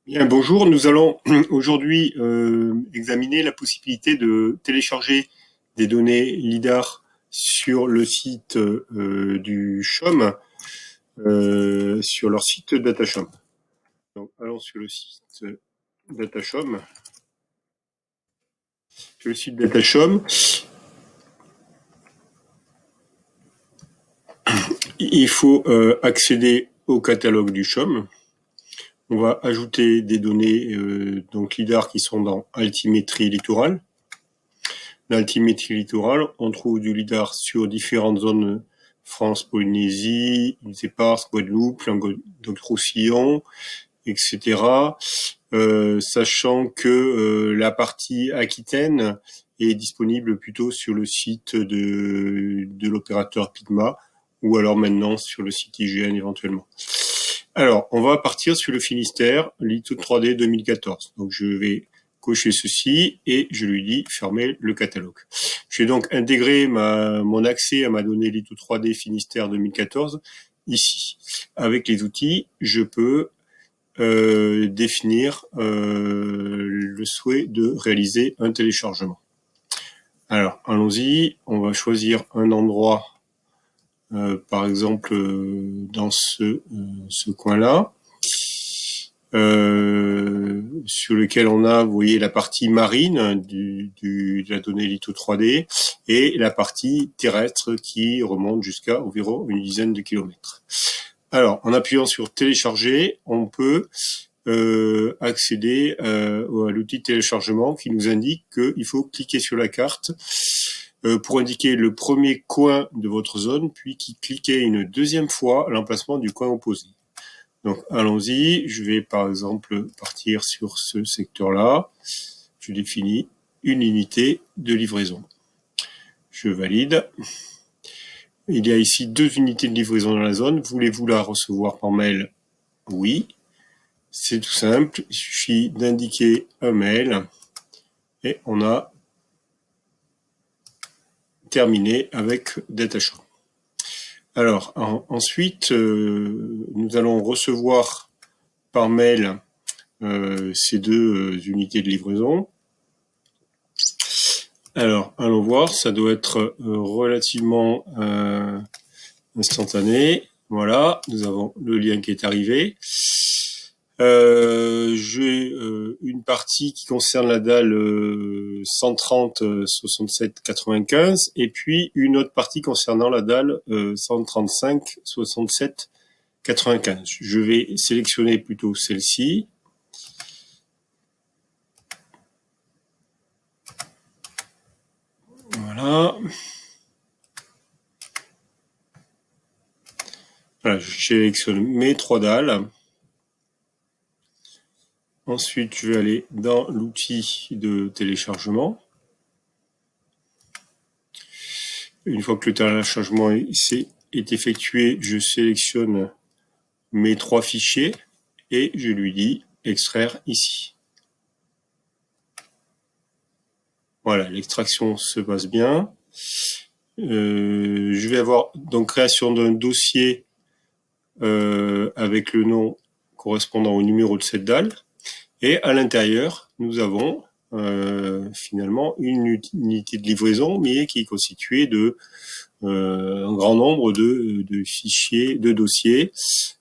Bien, bonjour, nous allons aujourd'hui examiner la possibilité de télécharger des données LIDAR sur le site du CHOM, sur leur site DataChom. Donc, allons sur le site DataChom. Sur le site DataChom, il faut accéder au catalogue du CHOM. On va ajouter des données donc LIDAR qui sont dans altimétrie littorale. L'altimétrie littorale, on trouve du lidar sur différentes zones France, Polynésie, îles Éparses, Guadeloupe, Languedoc-Roussillon, etc. Sachant que la partie Aquitaine est disponible plutôt sur le site de l'opérateur Pigma ou alors maintenant sur le site IGN éventuellement. Alors, on va partir sur le Finistère, Litho 3D 2014. Donc, je vais cocher ceci et je lui dis fermer le catalogue. Je vais donc intégrer mon accès à ma donnée Litho 3D Finistère 2014 ici. Avec les outils, je peux définir le souhait de réaliser un téléchargement. Alors, allons-y. On va choisir un endroit, par exemple, dans ce coin-là. Sur lequel on a, vous voyez, la partie marine de la donnée Litho 3D et la partie terrestre qui remonte jusqu'à environ une dizaine de kilomètres. Alors, en appuyant sur télécharger, on peut accéder à l'outil de téléchargement qui nous indique qu'il faut cliquer sur la carte pour indiquer le premier coin de votre zone, puis cliquer une deuxième fois à l'emplacement du coin opposé. Donc, allons-y. Je vais, par exemple, partir sur ce secteur-là. Je définis une unité de livraison. Je valide. Il y a ici 2 unités de livraison dans la zone. Voulez-vous la recevoir par mail? Oui. C'est tout simple. Il suffit d'indiquer un mail et on a terminé avec DataChom. Alors, ensuite, nous allons recevoir par mail ces 2 unités de livraison. Alors, allons voir, ça doit être relativement instantané. Voilà, nous avons le lien qui est arrivé. J'ai une partie qui concerne la dalle 130 67 95 et puis une autre partie concernant la dalle 135 67 95. Je vais sélectionner plutôt celle-ci. Voilà. Voilà, je sélectionne mes 3 dalles. Ensuite, je vais aller dans l'outil de téléchargement. Une fois que le téléchargement est effectué, je sélectionne mes 3 fichiers et je lui dis extraire ici. Voilà, l'extraction se passe bien. Je vais avoir donc création d'un dossier avec le nom correspondant au numéro de cette dalle. Et à l'intérieur, nous avons finalement une unité de livraison, mais qui est constituée de un grand nombre de fichiers, de dossiers,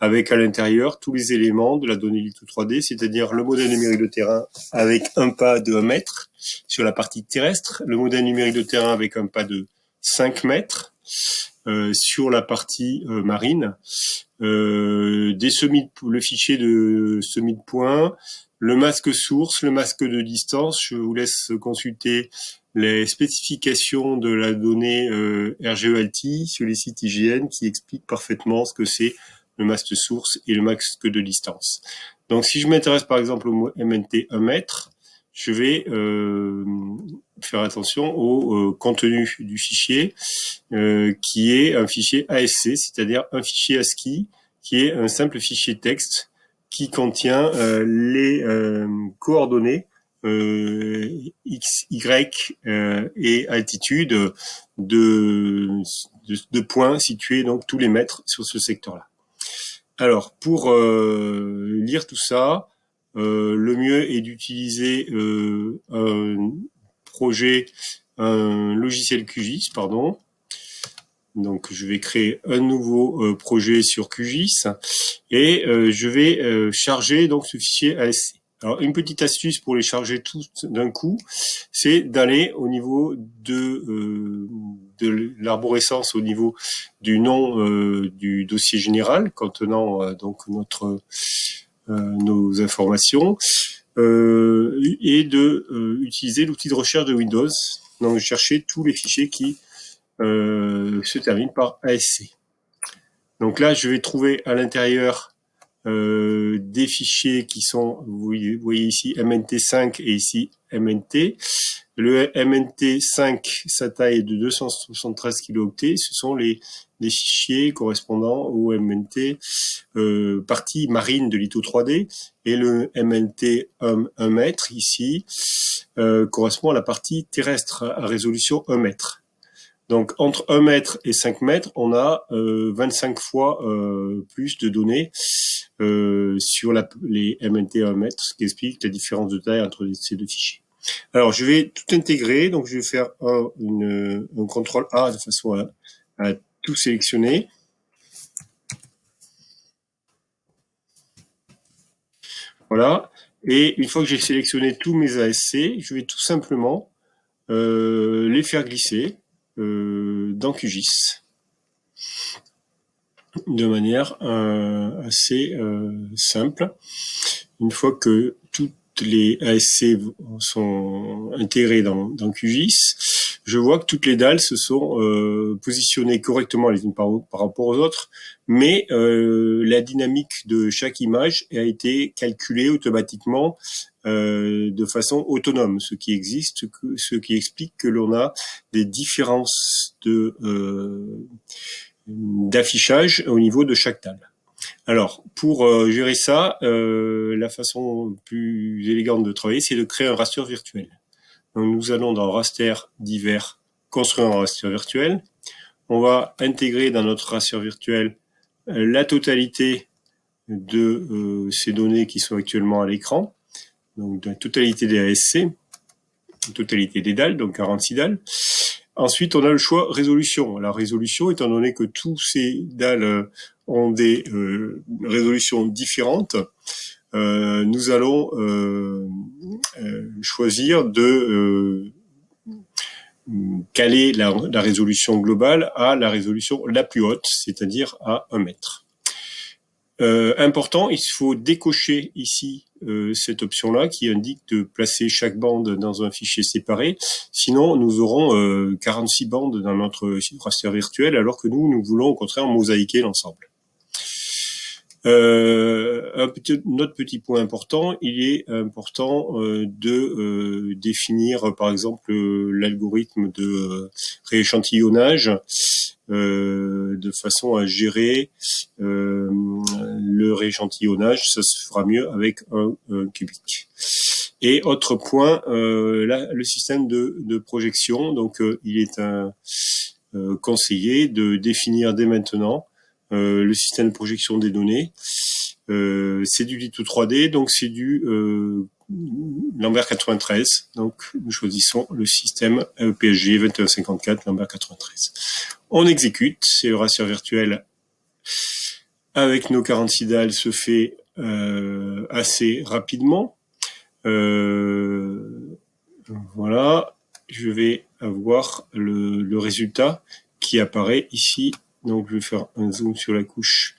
avec à l'intérieur tous les éléments de la donnée Litho 3D, c'est-à-dire le modèle numérique de terrain avec un pas de 1 mètre sur la partie terrestre, le modèle numérique de terrain avec un pas de 5 mètres sur la partie marine, le fichier de semis de points, le masque source, le masque de distance. Je vous laisse consulter les spécifications de la donnée RGEALTI sur les sites IGN qui expliquent parfaitement ce que c'est le masque source et le masque de distance. Donc si je m'intéresse par exemple au MNT 1 mètre, je vais faire attention au contenu du fichier qui est un fichier ASC, c'est-à-dire un fichier ASCII qui est un simple fichier texte qui contient les coordonnées X, Y et altitude de points situés donc tous les mètres sur ce secteur-là. Alors, pour lire tout ça, le mieux est d'utiliser un logiciel QGIS, pardon. Donc je vais créer un nouveau projet sur QGIS et je vais charger donc ce fichier ASC. Alors une petite astuce pour les charger tous d'un coup, c'est d'aller au niveau de l'arborescence, au niveau du nom du dossier général contenant donc nos informations et de utiliser l'outil de recherche de Windows. Donc chercher tous les fichiers qui se terminent par ASC. Donc là, je vais trouver à l'intérieur des fichiers qui sont, vous voyez ici MNT5 et ici MNT. Le MNT5, sa taille est de 273 kilooctets. Ce sont les fichiers correspondant au MNT partie marine de l'ITO 3D. Et le MNT 1 mètre ici correspond à la partie terrestre à résolution 1 mètre. Donc, entre 1 mètre et 5 mètres, on a 25 fois plus de données sur les MNT 1 mètre, ce qui explique la différence de taille entre ces deux fichiers. Alors, je vais tout intégrer. Donc, je vais faire un CTRL A de façon à tout sélectionner. Voilà. Et une fois que j'ai sélectionné tous mes ASC, je vais tout simplement les faire glisser dans QGIS de manière assez simple. Une fois que toutes les ASC sont intégrées dans QGIS, je vois que toutes les dalles se sont positionnées correctement les unes par rapport aux autres, mais la dynamique de chaque image a été calculée automatiquement de façon autonome, ce qui explique que l'on a des différences d'affichage au niveau de chaque dalle. Alors, pour gérer ça, la façon plus élégante de travailler, c'est de créer un raster virtuel. Donc, nous allons dans Raster divers, construire un raster virtuel. On va intégrer dans notre raster virtuel la totalité de ces données qui sont actuellement à l'écran. Donc, la totalité des ASC, la totalité des dalles, donc 46 dalles. Ensuite, on a le choix résolution. La résolution, étant donné que tous ces dalles ont des résolutions différentes, nous allons choisir de caler la résolution globale à la résolution la plus haute, c'est-à-dire à 1 mètre. Important, il faut décocher ici cette option-là qui indique de placer chaque bande dans un fichier séparé. Sinon, nous aurons 46 bandes dans notre raster virtuel, alors que nous voulons au contraire mosaïquer l'ensemble. Notre petit point important, il est important de définir par exemple l'algorithme de rééchantillonnage de façon à gérer le rééchantillonnage. Ça se fera mieux avec un cubique. Et autre point, là, le système de projection. Donc, il est conseillé de définir dès maintenant le système de projection des données. C'est du LITO 3D, donc c'est du Lambert 93. Donc nous choisissons le système PSG 2154 Lambert 93. On exécute, c'est le raster virtuel avec nos 46 dalles se fait assez rapidement. Voilà, je vais avoir le résultat qui apparaît ici. Donc je vais faire un zoom sur la couche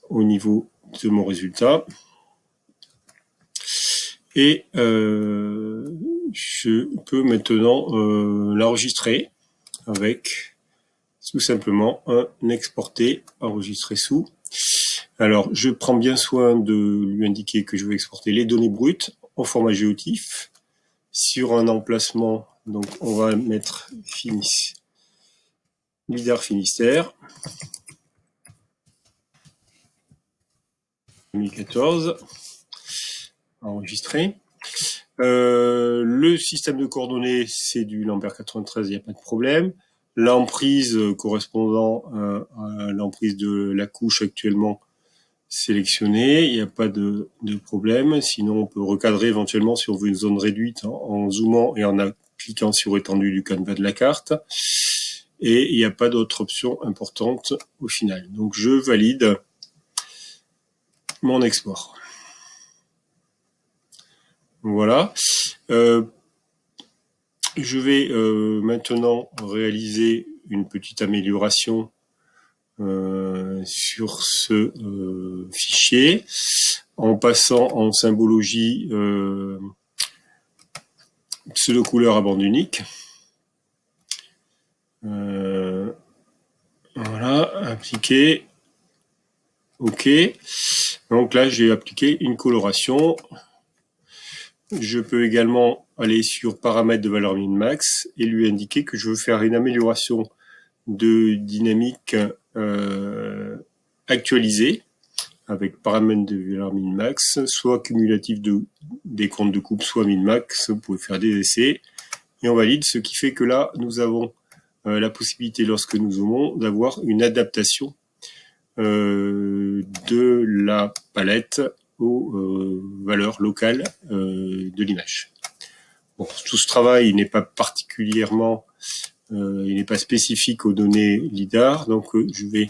au niveau de mon résultat. Et je peux maintenant l'enregistrer avec tout simplement un exporter, enregistrer sous. Alors, je prends bien soin de lui indiquer que je veux exporter les données brutes en format géotif sur un emplacement. Donc, on va mettre LIDAR Finistère 2014. Enregistré. Le système de coordonnées, c'est du Lambert 93, il n'y a pas de problème. L'emprise correspondant à l'emprise de la couche actuellement, sélectionné, il n'y a pas de problème. Sinon, on peut recadrer éventuellement si on veut une zone réduite en zoomant et en cliquant sur étendue du canevas de la carte. Et il n'y a pas d'autre option importante au final. Donc, je valide mon export. Voilà. Je vais maintenant réaliser une petite amélioration sur ce fichier en passant en symbologie pseudo-couleur à bande unique. Voilà, appliquer. OK. Donc là, j'ai appliqué une coloration. Je peux également aller sur paramètres de valeur min-max et lui indiquer que je veux faire une amélioration de dynamique actualisée avec paramètres de valeur min-max, soit cumulatif des comptes de coupe, soit min-max. Vous pouvez faire des essais et on valide, ce qui fait que là, nous avons la possibilité, lorsque nous zoomons, d'avoir une adaptation de la palette aux valeurs locales de l'image. Bon, tout ce travail n'est pas particulièrement, il n'est pas spécifique aux données LIDAR, donc je vais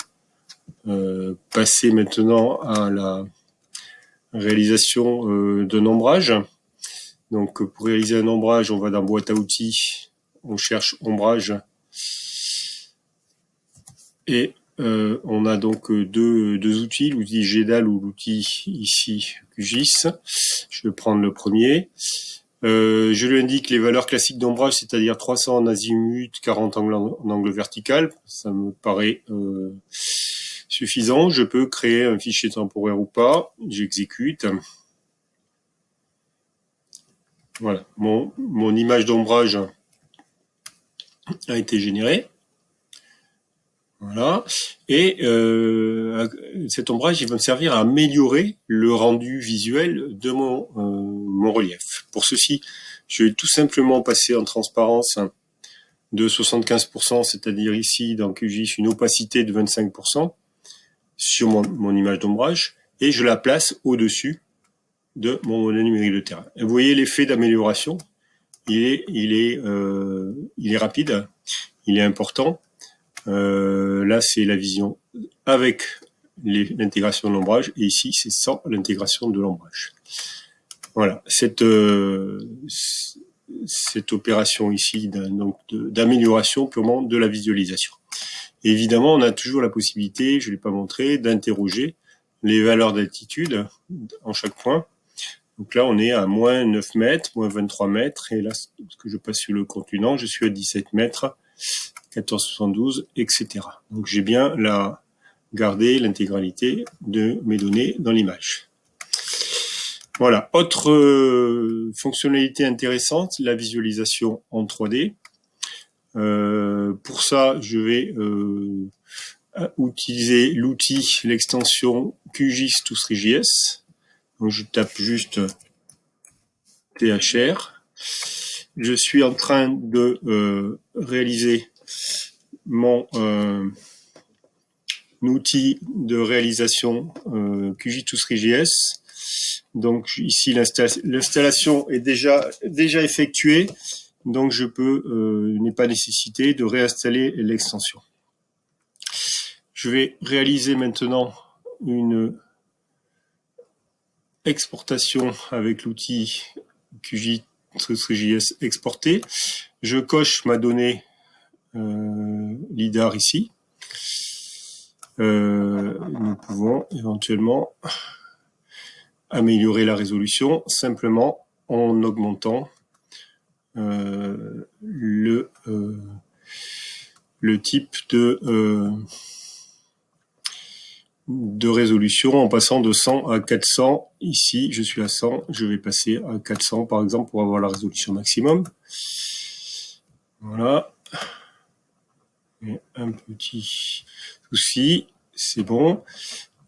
passer maintenant à la réalisation d'un ombrage. Donc pour réaliser un ombrage, on va dans boîte à outils, on cherche ombrage et on a donc deux outils, l'outil GEDAL ou l'outil ici QGIS. Je vais prendre le premier. Je lui indique les valeurs classiques d'ombrage, c'est-à-dire 300 en azimut, 40 en angle vertical. Ça me paraît suffisant. Je peux créer un fichier temporaire ou pas. J'exécute. Voilà, mon image d'ombrage a été générée. Voilà. Et cet ombrage, il va me servir à améliorer le rendu visuel de mon relief. Pour ceci, je vais tout simplement passer en transparence de 75%, c'est-à-dire ici dans QGIS une opacité de 25% sur mon image d'ombrage, et je la place au-dessus de mon modèle numérique de terrain. Et vous voyez l'effet d'amélioration, il est rapide, il est important. Là, c'est la vision avec l'intégration de l'ombrage, et ici, c'est sans l'intégration de l'ombrage. Voilà, cette opération ici d'amélioration purement de la visualisation. Et évidemment, on a toujours la possibilité, je ne l'ai pas montré, d'interroger les valeurs d'altitude en chaque point. Donc là, on est à moins 9 mètres, moins 23 mètres, et là, parce que je passe sur le continent, je suis à 17 mètres, 1472, etc. Donc j'ai bien gardé l'intégralité de mes données dans l'image. Voilà, autre fonctionnalité intéressante, la visualisation en 3D. Pour ça, je vais utiliser l'outil, l'extension QGIS TOO3JS. Donc je tape juste THR. Je suis en train de réaliser mon outil de réalisation QGIS TOO3JS. Donc ici l'installation est déjà effectuée, donc je n'ai pas nécessité de réinstaller l'extension. Je vais réaliser maintenant une exportation avec l'outil QGIS TOO3JS exporté. Je coche ma donnée LIDAR ici. Nous pouvons éventuellement améliorer la résolution simplement en augmentant le type de résolution en passant de 100 à 400. Ici, je suis à 100, je vais passer à 400 par exemple pour avoir la résolution maximum. Voilà. Et un petit souci, c'est bon.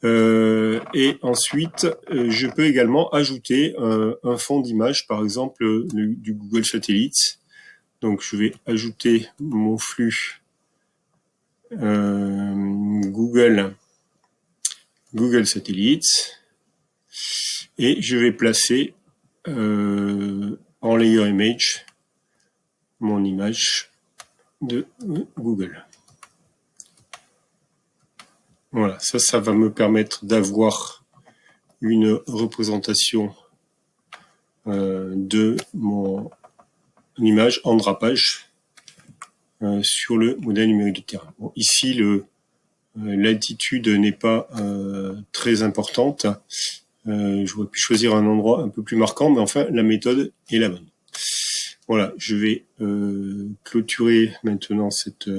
Et ensuite, je peux également ajouter un fond d'image, par exemple du Google Satellite. Donc, je vais ajouter mon flux Google Google Satellites, et je vais placer en layer image mon image de Google. Voilà, ça va me permettre d'avoir une représentation de mon image en drapage sur le modèle numérique de terrain. Bon, ici, l'altitude n'est pas très importante. J'aurais pu choisir un endroit un peu plus marquant, mais enfin, la méthode est la bonne. Voilà, je vais clôturer maintenant cette